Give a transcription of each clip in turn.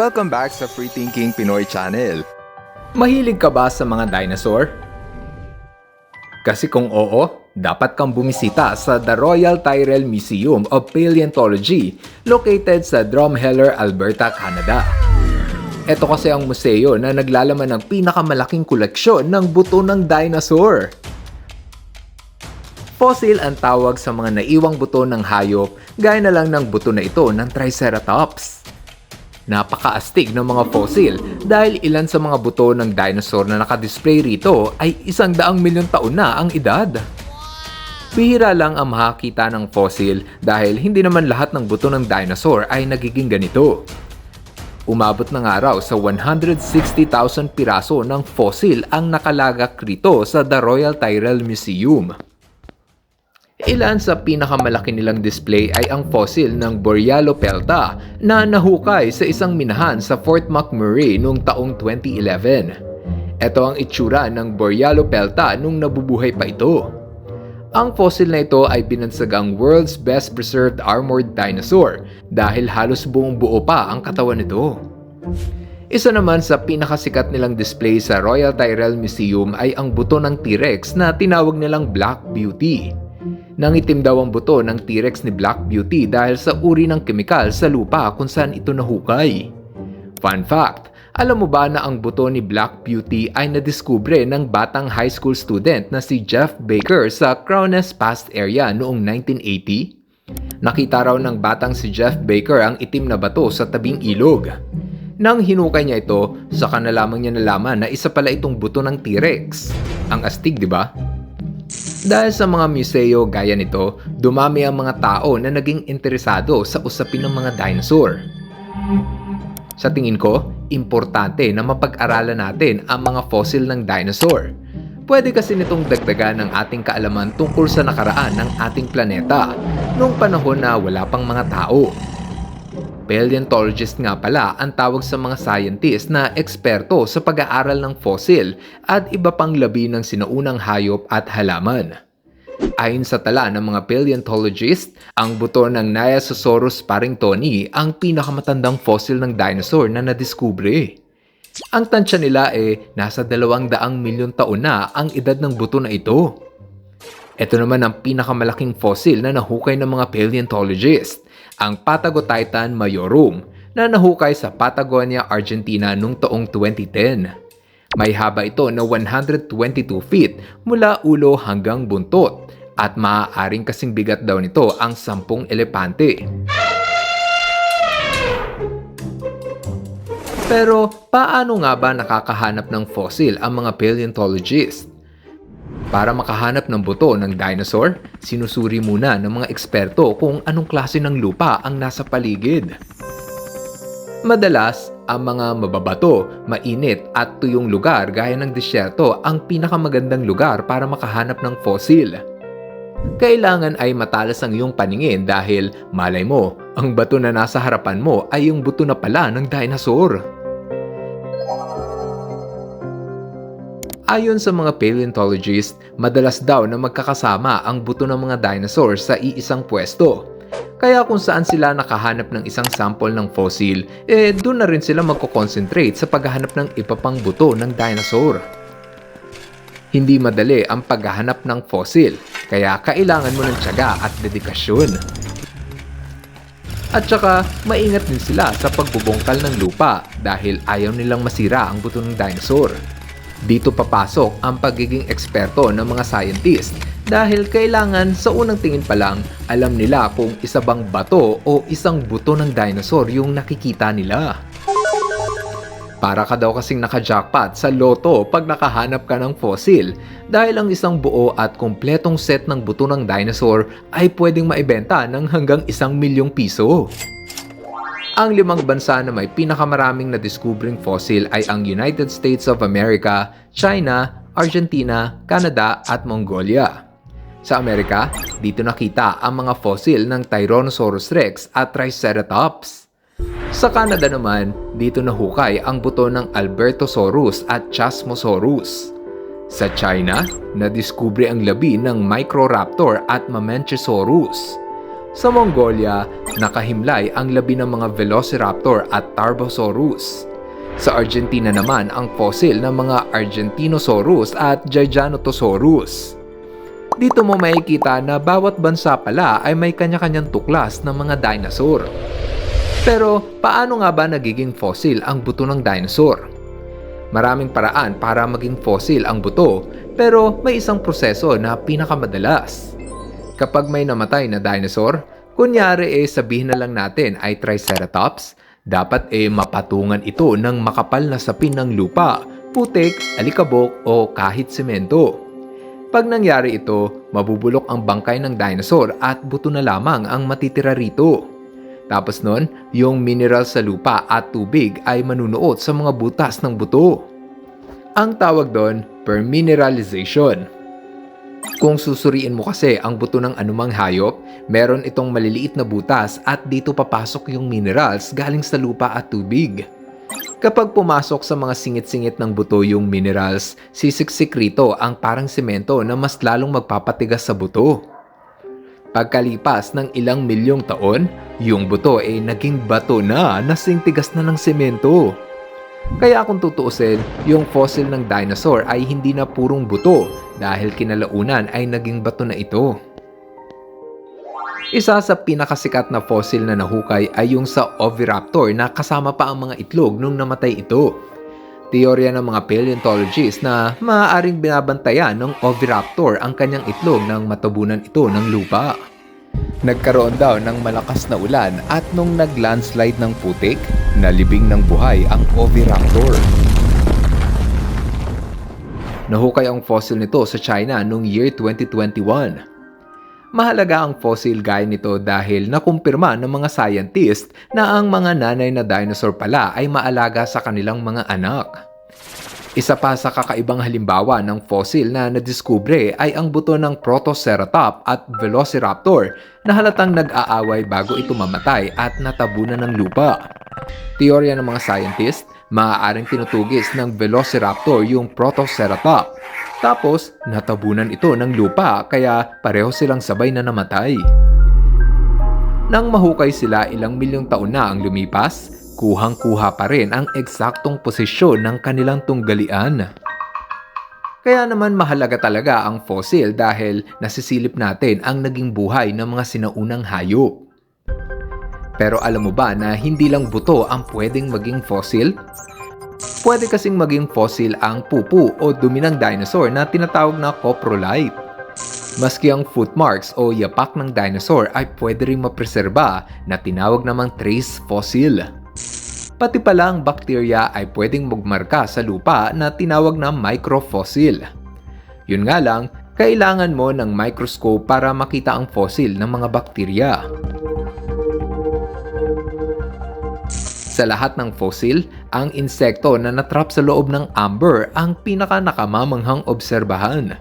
Welcome back sa Free Thinking Pinoy Channel. Mahilig ka ba sa mga dinosaur? Kasi kung oo, dapat kang bumisita sa The Royal Tyrrell Museum of Paleontology located sa Drumheller, Alberta, Canada. Ito kasi ang museo na naglalaman ng pinakamalaking koleksyon ng buto ng dinosaur. Fossil ang tawag sa mga naiwang buto ng hayop gaya na lang ng buto na ito ng Triceratops. Napakaastig ng mga fossil dahil ilan sa mga buto ng dinosaur na nakadisplay rito ay 100 milyong taon na ang edad. Bihira lang ang makakita ng fossil dahil hindi naman lahat ng buto ng dinosaur ay nagiging ganito. Umabot ng araw sa 160,000 piraso ng fossil ang nakalagak rito sa The Royal Tyrrell Museum. Ilan sa pinakamalaki nilang display ay ang fossil ng Borealopelta na nahukay sa isang minahan sa Fort McMurray noong taong 2011. Ito ang itsura ng Borealopelta nung nabubuhay pa ito. Ang fossil na ito ay binansagang world's best preserved armored dinosaur dahil halos buong buo pa ang katawan nito. Isa naman sa pinakasikat nilang display sa Royal Tyrrell Museum ay ang buto ng T-Rex na tinawag nilang Black Beauty. Nangitim daw ang buto ng T-Rex ni Black Beauty dahil sa uri ng kemikal sa lupa kung saan ito nahukay. Fun fact, alam mo ba na ang buto ni Black Beauty ay nadiskubre ng batang high school student na si Jeff Baker sa Crownes Pass area noong 1980? Nakita raw ng batang si Jeff Baker ang itim na bato sa tabing ilog. Nang hinukay niya ito, saka na lamang niya nalaman na isa pala itong buto ng T-Rex. Ang astig, di ba? Dahil sa mga museo gaya nito, dumami ang mga tao na naging interesado sa usapin ng mga dinosaur. Sa tingin ko, importante na mapag-aralan natin ang mga fossil ng dinosaur. Pwede kasi nitong dagdagan ng ating kaalaman tungkol sa nakaraan ng ating planeta noong panahon na wala pang mga tao. Paleontologist nga pala ang tawag sa mga scientist na eksperto sa pag-aaral ng fossil at iba pang labi ng sinaunang hayop at halaman. Ayon sa tala ng mga paleontologist, ang buto ng Nyasasaurus parringtoni ang pinakamatandang fossil ng dinosaur na nadiskubre. Ang tansya nila nasa 200 milyong taon na ang edad ng buto na ito. Ito naman ang pinakamalaking fossil na nahukay ng mga paleontologist, ang Patagotitan majorum na nahukay sa Patagonia, Argentina noong taong 2010. May haba ito na 122 feet mula ulo hanggang buntot at maaaring kasing bigat daw nito ang 10 elepante. Pero paano nga ba nakakahanap ng fossil ang mga paleontologist? Para makahanap ng buto ng dinosaur, sinusuri muna ng mga eksperto kung anong klase ng lupa ang nasa paligid. Madalas, ang mga mababato, mainit at tuyong lugar gaya ng disyerto ang pinakamagandang lugar para makahanap ng fossil. Kailangan ay matalas ang iyong paningin dahil malay mo, ang bato na nasa harapan mo ay yung buto na pala ng dinosaur. Ayon sa mga paleontologist, madalas daw na magkakasama ang buto ng mga dinosaur sa iisang pwesto. Kaya kung saan sila nakahanap ng isang sample ng fossil, doon na rin sila magko-concentrate sa paghahanap ng iba pang buto ng dinosaur. Hindi madali ang paghahanap ng fossil, kaya kailangan mo ng tiyaga at dedikasyon. At saka, maingat din sila sa pagbubungkal ng lupa dahil ayaw nilang masira ang buto ng dinosaur. Dito papasok ang pagiging eksperto ng mga scientist dahil kailangan sa unang tingin pa lang alam nila kung isa bang bato o isang buto ng dinosaur yung nakikita nila. Para ka daw kasing naka-jackpot sa loto pag nakahanap ka ng fossil dahil ang isang buo at kumpletong set ng buto ng dinosaur ay pwedeng maibenta ng hanggang 1 milyong piso. Ang 5 bansa na may pinakamaraming nadiskubreng fossil ay ang United States of America, China, Argentina, Canada at Mongolia. Sa Amerika, dito nakita ang mga fossil ng Tyrannosaurus Rex at Triceratops. Sa Canada naman, dito nahukay ang buto ng Albertosaurus at Chasmosaurus. Sa China, nadiskubre ang labi ng Microraptor at Mamenchisaurus. Sa Mongolia, nakahimlay ang labi ng mga Velociraptor at Tarbosaurus. Sa Argentina naman ang fossil ng mga Argentinosaurus at Giganotosaurus. Dito mo makikita na bawat bansa pala ay may kanya-kanyang tuklas ng mga dinosaur. Pero paano nga ba nagiging fossil ang buto ng dinosaur? Maraming paraan para maging fossil ang buto, pero may isang proseso na pinakamadalas. Kapag may namatay na dinosaur, kunyari sabihin na lang natin ay Triceratops, dapat mapatungan ito ng makapal na sapin ng lupa, putik, alikabok o kahit semento. Pag nangyari ito, mabubulok ang bangkay ng dinosaur at buto na lamang ang matitira rito. Tapos nun, yung mineral sa lupa at tubig ay manunuot sa mga butas ng buto. Ang tawag doon, permineralization. Kung susuriin mo kasi ang buto ng anumang hayop, meron itong maliliit na butas at dito papasok yung minerals galing sa lupa at tubig. Kapag pumasok sa mga singit-singit ng buto yung minerals, sisiksik rito ang parang semento na mas lalong magpapatigas sa buto. Pagkalipas ng ilang milyong taon, yung buto naging bato na nasing tigas na ng semento. Kaya kung tutuusin, yung fossil ng dinosaur ay hindi na purong buto dahil kinalaunan ay naging bato na ito. Isa sa pinakasikat na fossil na nahukay ay yung sa Oviraptor na kasama pa ang mga itlog nung namatay ito. Teorya ng mga paleontologists na maaaring binabantayan ng Oviraptor ang kanyang itlog nang matabunan ito ng lupa. Nagkaroon daw ng malakas na ulan at nung nag-landslide ng putik, nalibing ng buhay ang Oviraptor. Nahukay ang fossil nito sa China noong year 2021. Mahalaga ang fossil gaya nito dahil nakumpirma ng mga scientist na ang mga nanay na dinosaur pala ay maalaga sa kanilang mga anak. Isa pa sa kakaibang halimbawa ng fossil na nadiskubre ay ang buto ng Protoceratops at Velociraptor na halatang nag-aaway bago ito mamatay at natabunan ng lupa. Teorya ng mga scientist, maaaring tinutugis ng Velociraptor yung Protoceratops. Tapos, natabunan ito ng lupa kaya pareho silang sabay na namatay. Nang mahukay sila ilang milyong taon na ang lumipas, kuhang-kuha pa rin ang eksaktong posisyon ng kanilang tunggalian. Kaya naman mahalaga talaga ang fossil dahil nasisilip natin ang naging buhay ng mga sinaunang hayop. Pero alam mo ba na hindi lang buto ang pwedeng maging fossil? Pwede kasing maging fossil ang pupu o dumi ng dinosaur na tinatawag na coprolite. Maski ang footmarks o yapak ng dinosaur ay pwede rin mapreserba na tinawag namang trace fossil. Pati pala ang bakterya ay pwedeng magmarka sa lupa na tinawag na microfossil. Yun nga lang, kailangan mo ng microscope para makita ang fossil ng mga bakterya. Sa lahat ng fossil, ang insekto na natrap sa loob ng amber ang pinaka-nakamamanghang obserbahan.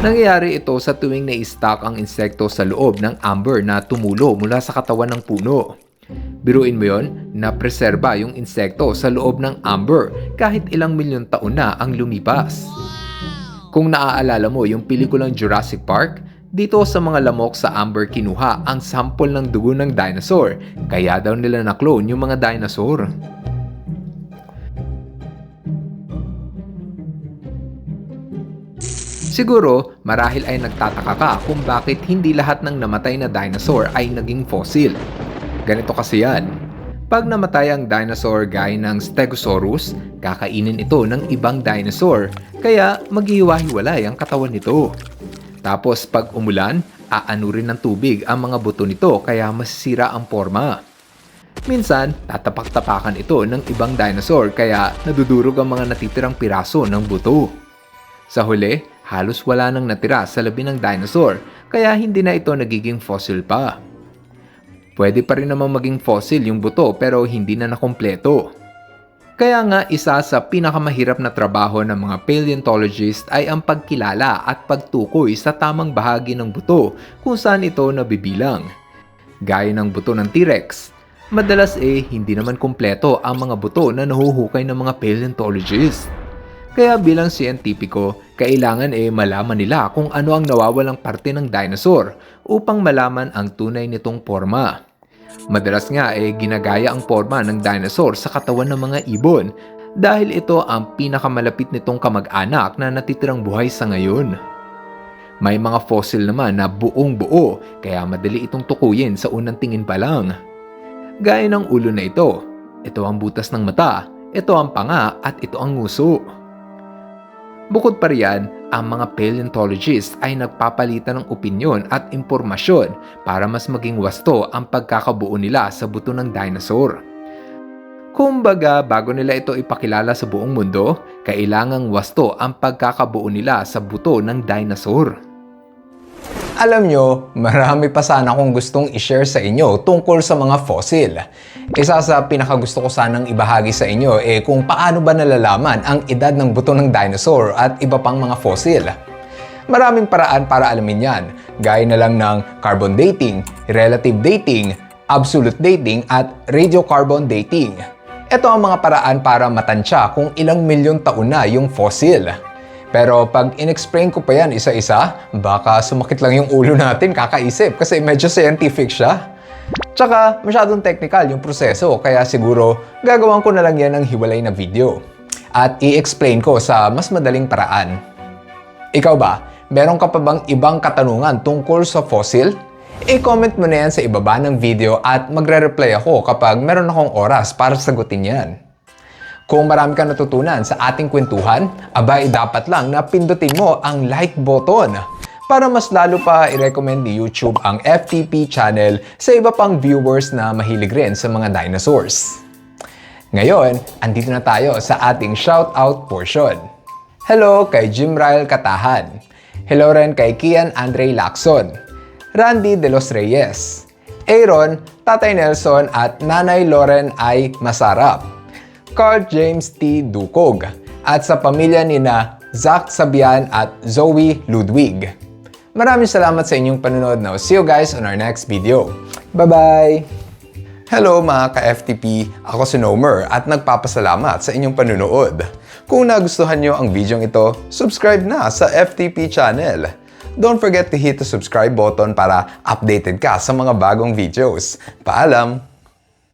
Nangyayari ito sa tuwing na-stuck ang insekto sa loob ng amber na tumulo mula sa katawan ng puno. Biruin mo yon, na-preserba yung insekto sa loob ng amber kahit ilang milyon taon na ang lumipas. Kung naaalala mo yung pelikulang Jurassic Park, dito sa mga lamok sa amber kinuha ang sample ng dugo ng dinosaur, kaya daw nila na-clone yung mga dinosaur. Siguro, marahil ay nagtataka ka kung bakit hindi lahat ng namatay na dinosaur ay naging fossil. Ganito kasi yan. Pag namatay ang dinosaur gaya ng Stegosaurus, kakainin ito ng ibang dinosaur, kaya maghihiwa-hiwalay ang katawan nito. Tapos pag umulan, aanurin ng tubig ang mga buto nito kaya masisira ang forma. Minsan, tatapak-tapakan ito ng ibang dinosaur kaya nadudurog ang mga natitirang piraso ng buto. Sa huli, halos wala nang natira sa labi ng dinosaur kaya hindi na ito nagiging fossil pa. Pwede pa rin namang maging fossil yung buto pero hindi na nakumpleto. Kaya nga isa sa pinakamahirap na trabaho ng mga paleontologist ay ang pagkilala at pagtukoy sa tamang bahagi ng buto kung saan ito nabibilang. Gaya ng buto ng T-Rex, madalas hindi naman kumpleto ang mga buto na nahuhukay ng mga paleontologist. Kaya bilang siyentipiko, kailangan malaman nila kung ano ang nawawalang parte ng dinosaur upang malaman ang tunay nitong forma. Madalas nga ginagaya ang forma ng dinosaur sa katawan ng mga ibon dahil ito ang pinakamalapit nitong kamag-anak na natitirang buhay sa ngayon. May mga fossil naman na buong buo kaya madali itong tukuyin sa unang tingin pa lang. Gaya ng ulo na ito ang butas ng mata, ito ang panga at ito ang nguso. Bukod pa riyan, ang mga paleontologists ay nagpapalitan ng opinyon at impormasyon para mas maging wasto ang pagkakabuo nila sa buto ng dinosaur. Kumbaga, bago nila ito ipakilala sa buong mundo, kailangang wasto ang pagkakabuo nila sa buto ng dinosaur. Alam nyo, marami pa sana akong gustong i-share sa inyo tungkol sa mga fossil. Isa sa pinakagusto ko sanang ibahagi sa inyo kung paano ba nalalaman ang edad ng buto ng dinosaur at iba pang mga fossil. Maraming paraan para alamin yan, gaya na lang ng carbon dating, relative dating, absolute dating at radiocarbon dating. Ito ang mga paraan para matansya kung ilang milyon taon na yung fossil. Pero pag in-explain ko pa yan isa-isa, baka sumakit lang yung ulo natin kakaisip kasi medyo scientific siya. Tsaka masyadong technical yung proseso kaya siguro gagawan ko na lang yan ng hiwalay na video. At i-explain ko sa mas madaling paraan. Ikaw ba, meron ka pa bang ibang katanungan tungkol sa fossil? I-comment mo na yan sa ibaba ng video at magre-reply ako kapag meron akong oras para sagutin yan. Kung marami kang natutunan sa ating kwentuhan, abay dapat lang na pindutin mo ang like button para mas lalo pa i-recommend ni YouTube ang FTP channel sa iba pang viewers na mahilig rin sa mga dinosaurs. Ngayon, andito na tayo sa ating shoutout portion. Hello kay Jim Ryle Katahan. Hello rin kay Kian Andre Lacson, Randy De Los Reyes, Aaron, Tatay Nelson at Nanay Loren ay Masarap, Carl James T. Dukog, at sa pamilya nina Zach Sabian at Zoe Ludwig. Maraming salamat sa inyong panunod. Now, see you guys on our next video. Bye-bye! Hello mga ka-FTP! Ako si Nomer at nagpapasalamat sa inyong panunood. Kung nagustuhan nyo ang video ito, subscribe na sa FTP channel. Don't forget to hit the subscribe button para updated ka sa mga bagong videos. Paalam!